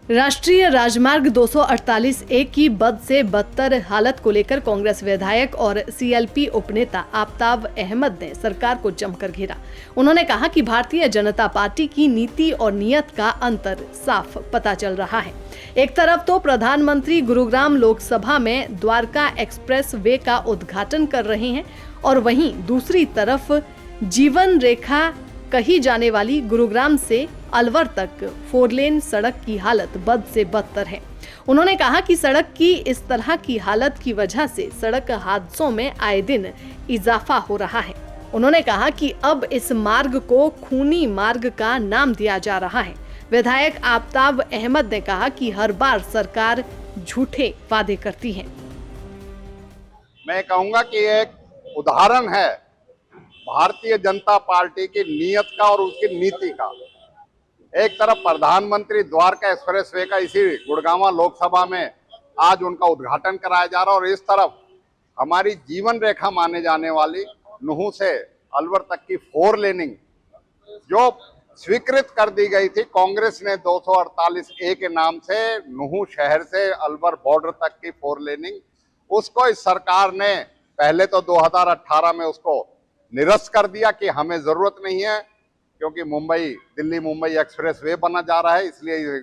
राष्ट्रीय राजमार्ग 248A की बद से बदतर हालत को लेकर कांग्रेस विधायक और सीएलपी उपनेता आफताब अहमद ने सरकार को जमकर घेरा। उन्होंने कहा कि भारतीय जनता पार्टी की नीति और नीयत का अंतर साफ पता चल रहा है। एक तरफ तो प्रधानमंत्री गुरुग्राम लोकसभा में द्वारका एक्सप्रेस वे का उद्घाटन कर रहे हैं और वहीं दूसरी तरफ जीवन रेखा कही जाने वाली गुरुग्राम से अलवर तक 4 लेन सड़क की हालत बद से बदतर है। उन्होंने कहा कि सड़क की इस तरह की हालत की वजह से सड़क हादसों में आए दिन इजाफा हो रहा है। उन्होंने कहा कि अब इस मार्ग को खूनी मार्ग का नाम दिया जा रहा है। विधायक आफताब अहमद ने कहा कि हर बार सरकार झूठे वादे करती है। मैं कहूंगा कि एक उदाहरण है भारतीय जनता पार्टी की नीयत का और उसकी नीति का। एक तरफ प्रधानमंत्री द्वारका एक्सप्रेस वे का इसी गुड़गांव लोकसभा में आज उनका उद्घाटन कराया जा रहा है और इस तरफ हमारी जीवन रेखा माने जाने वाली नुहू से अलवर तक की 4 लेनिंग जो स्वीकृत कर दी गई थी कांग्रेस ने 248A के नाम से नुहू शहर से अलवर बॉर्डर तक की 4 लेनिंग, उसको इस सरकार ने पहले तो 2018 में उसको निरस्त कर दिया कि हमें जरूरत नहीं है क्योंकि दिल्ली मुंबई एक्सप्रेस वे बना जा रहा है इसलिए।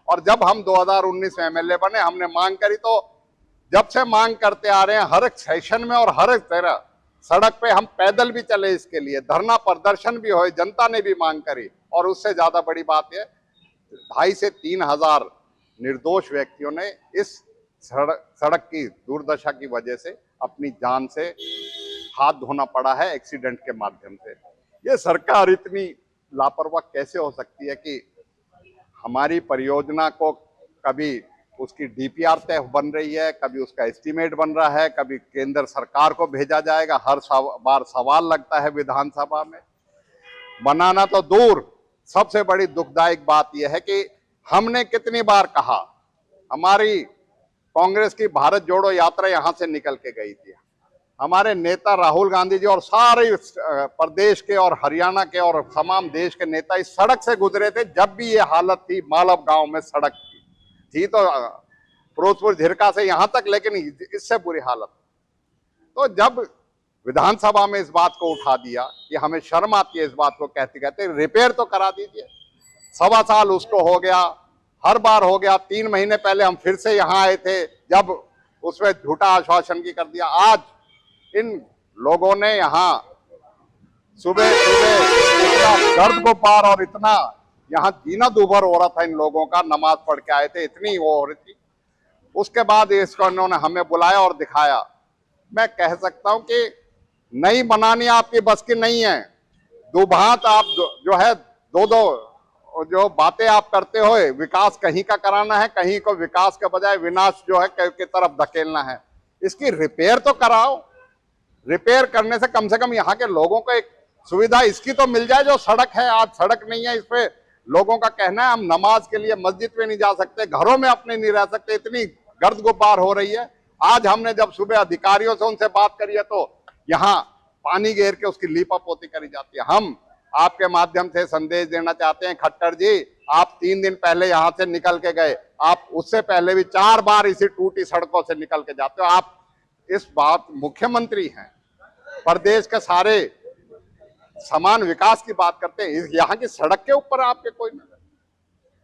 और जब हम 2019 में एमएलए बने हमने मांग करी, तो जब से मांग करते आ रहे हैं हर एक सेशन में और हर एक तरह सड़क पे हम पैदल भी चले, इसके लिए धरना प्रदर्शन भी हुए, जनता ने भी मांग करी। और उससे ज्यादा बड़ी बात है 2,500 से 3,000 निर्दोष व्यक्तियों ने इस सड़क की दुर्दशा की वजह से अपनी जान से हाथ धोना पड़ा है एक्सीडेंट के माध्यम से। ये सरकार इतनी लापरवाह कैसे हो सकती है कि हमारी परियोजना को कभी उसकी डीपीआर तय बन रही है, कभी उसका एस्टीमेट बन रहा है, कभी केंद्र सरकार को भेजा जाएगा, हर बार सवाल लगता है विधानसभा में। बनाना तो दूर, सबसे बड़ी दुखदायक बात यह है कि हमने कितनी बार कहा, हमारी कांग्रेस की भारत जोड़ो यात्रा यहां से निकल के गई थी, हमारे नेता राहुल गांधी जी और सारे प्रदेश के और हरियाणा के और तमाम देश के नेता इस सड़क से गुजरे थे जब भी ये हालत थी। मालव गांव में सड़क थी तो फिरोजपुर झिरका से यहां तक, लेकिन इससे बुरी हालत। तो जब विधानसभा में इस बात को उठा दिया कि हमें शर्म आती है इस बात को कहते कहते, रिपेयर तो करा दीजिए। 1.25 साल उसको हो गया, हर बार हो गया। 3 महीने पहले हम फिर से यहाँ आए थे जब उसमें झूठा आश्वासन की कर दिया। आज इन लोगों ने यहाँ सुबह इतना दर्द गुबार और इतना यहाँ जीना दूभर हो रहा था इन लोगों का, नमाज पढ़ के आए थे, इतनी वो हो रही थी। उसके बाद इसको इन्होंने हमें बुलाया और दिखाया। मैं कह सकता हूं कि नहीं बनानी आपकी बस की नहीं है। दुभांत आप जो है दो जो बातें आप करते हो, विकास कहीं का कराना है, कहीं को विकास के बजाय विनाश जो है की तरफ धकेलना है। इसकी रिपेयर तो कराओ। रिपेयर करने से कम यहाँ के लोगों को एक सुविधा इसकी तो मिल जाए। जो सड़क है आज सड़क नहीं है, इस पे लोगों का कहना है हम नमाज के लिए मस्जिद पे नहीं जा सकते, घरों में अपने नहीं रह सकते, इतनी गर्द गुबार हो रही है। आज हमने जब सुबह अधिकारियों से उनसे बात करी है तो यहाँ पानी घेर के उसकी लीपा पोती करी जाती है। हम आपके माध्यम से संदेश देना चाहते हैं, खट्टर जी आप 3 दिन पहले यहाँ से निकल के गए, आप उससे पहले भी 4 बार इसी टूटी सड़कों से निकल के जाते हो। आप इस बात मुख्यमंत्री हैं, प्रदेश के सारे समान विकास की बात करते हैं, यहाँ की सड़क के ऊपर आपके कोई नजर,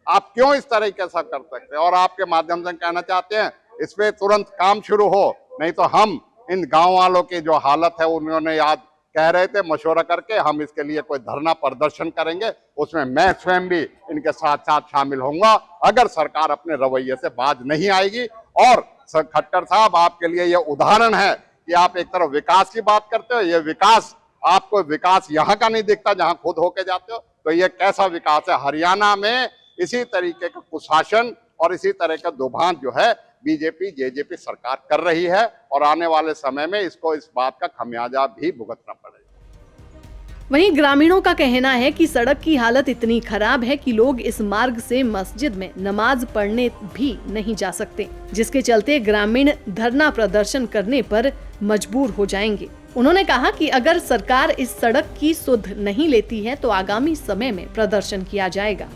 आप क्यों इस तरीके से कर सकते हैं? और आपके माध्यम से कहना चाहते हैं इस पे तुरंत काम शुरू हो, नहीं तो हम इन गांव वालों की जो हालत है, उन्होंने आज कह रहे थे मशवरा करके हम इसके लिए कोई धरना प्रदर्शन करेंगे, उसमें मैं स्वयं भी इनके साथ साथ शामिल होऊंगा अगर सरकार अपने रवैये से बाज नहीं आएगी। और खट्टर साहब आपके लिए यह उदाहरण है कि आप एक तरफ विकास की बात करते हो, ये विकास आपको विकास यहाँ का नहीं दिखता जहाँ खुद होके जाते हो, तो ये कैसा विकास है? हरियाणा में इसी तरीके का कुशासन और इसी तरह का दुभांत जो है बीजेपी जेजेपी सरकार कर रही है और आने वाले समय में इसको इस बात का खमियाजा भी भुगतना पड़ेगा। वहीं ग्रामीणों का कहना है कि सड़क की हालत इतनी खराब है कि लोग इस मार्ग से मस्जिद में नमाज पढ़ने भी नहीं जा सकते, जिसके चलते ग्रामीण धरना प्रदर्शन करने पर मजबूर हो जाएंगे। उन्होंने कहा कि अगर सरकार इस सड़क की सुध नहीं लेती है तो आगामी समय में प्रदर्शन किया जाएगा।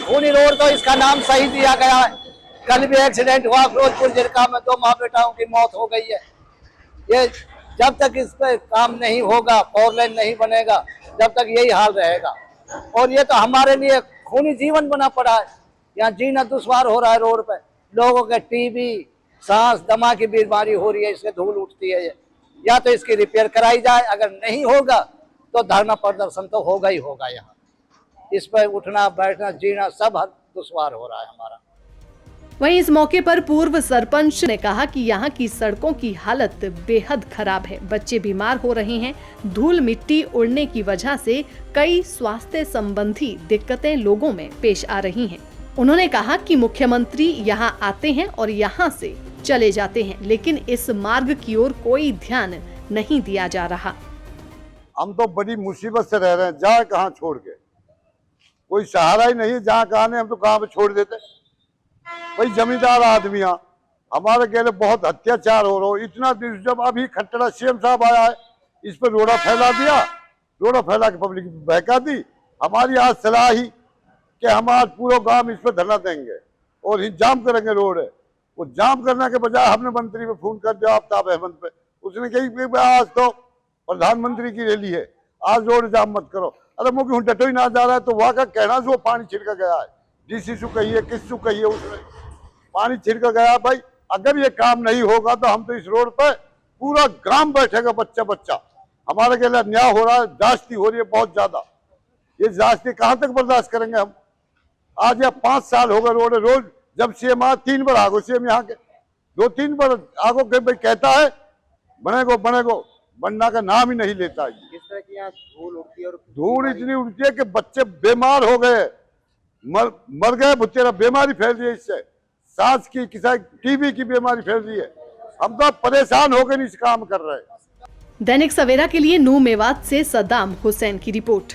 खूनी रोड तो इसका नाम सही दिया गया है। कल भी एक्सीडेंट हुआ फिरोजपुर जिरका में, 2 माँ बेटाओं की मौत हो गई है। ये जब तक इस पे काम नहीं होगा, 4 लेन नहीं बनेगा, जब तक यही हाल रहेगा। और ये तो हमारे लिए खूनी जीवन बना पड़ा है। यहाँ जीना दुश्वार हो रहा है रोड पे। लोगों के टीबी, सांस, दमा की बीमारी हो रही है, इससे धूल उठती है। ये या तो इसकी रिपेयर कराई जाए, अगर नहीं होगा तो धरना प्रदर्शन तो होगा ही होगा। यहाँ इस पर उठना बैठना जीना सब दुश्वार हो रहा है हमारा। वहीं इस मौके पर पूर्व सरपंच ने कहा कि यहाँ की सड़कों की हालत बेहद खराब है, बच्चे बीमार हो रहे हैं। धूल मिट्टी उड़ने की वजह से कई स्वास्थ्य संबंधी दिक्कतें लोगों में पेश आ रही हैं। उन्होंने कहा कि मुख्यमंत्री यहाँ आते हैं और यहाँ से चले जाते हैं, लेकिन इस मार्ग की ओर कोई ध्यान नहीं दिया जा रहा। हम तो बड़ी मुसीबत से रह रहे हैं, जाए कहाँ छोड़ के, कोई सहारा ही नहीं। जहाँ कहाँ नहीं, हम तो कहाँ पे छोड़ देते। भाई जमींदार आदमियां हमारे कहले बहुत अत्याचार हो रहा हो। इतना दिन जब अभी खट्टड़ा सीएम साहब आया है, इस पर रोड़ा फैला दिया, रोड़ा फैला के पब्लिक बहका दी। हमारी आज सलाह ही कि हम आज पूरा गांव इस पर धरना देंगे और ही जाम करेंगे रोड है। वो जाम करने के बजाय हमने मंत्री पे फोन कर दिया, आफ्ताब अहमद पे। उसने कही आज तो प्रधानमंत्री की रैली है, आज रोड जाम मत करो। अरे मुझे हूँ डटो ही ना जा रहा है तो वहां का कहना जो पानी छिड़का गया है, डीसी सु कहिए किसु कहिए, उसने पानी छिड़का गया। भाई अगर ये काम नहीं होगा तो हम तो इस रोड पर पूरा ग्राम बैठेगा, बच्चा बच्चा। हमारे के लिए अन्याय हो रहा है, जास्ती हो रही है बहुत ज्यादा। ये जास्ती कहाँ तक बर्दाश्त करेंगे हम। आज यह 5 साल हो गए रोड, रोज जब सीएम आ 3 बार आगो, सीएम यहाँ के 2-3 बार आगो के भाई कहता है बनेगो बनेगो, बनना का नाम ही नहीं लेता। किस तरह की यहाँ धूल उड़ती है और धूल इतनी उड़ती है कि बच्चे बीमार हो गए, मर गए, तेरा बीमारी फैल रही है इससे, सांस की, किसी टीबी की बीमारी फैल रही है। हम तो परेशान होकर इस काम कर रहे हैं। दैनिक सवेरा के लिए नूह मेवात से सद्दाम हुसैन की रिपोर्ट।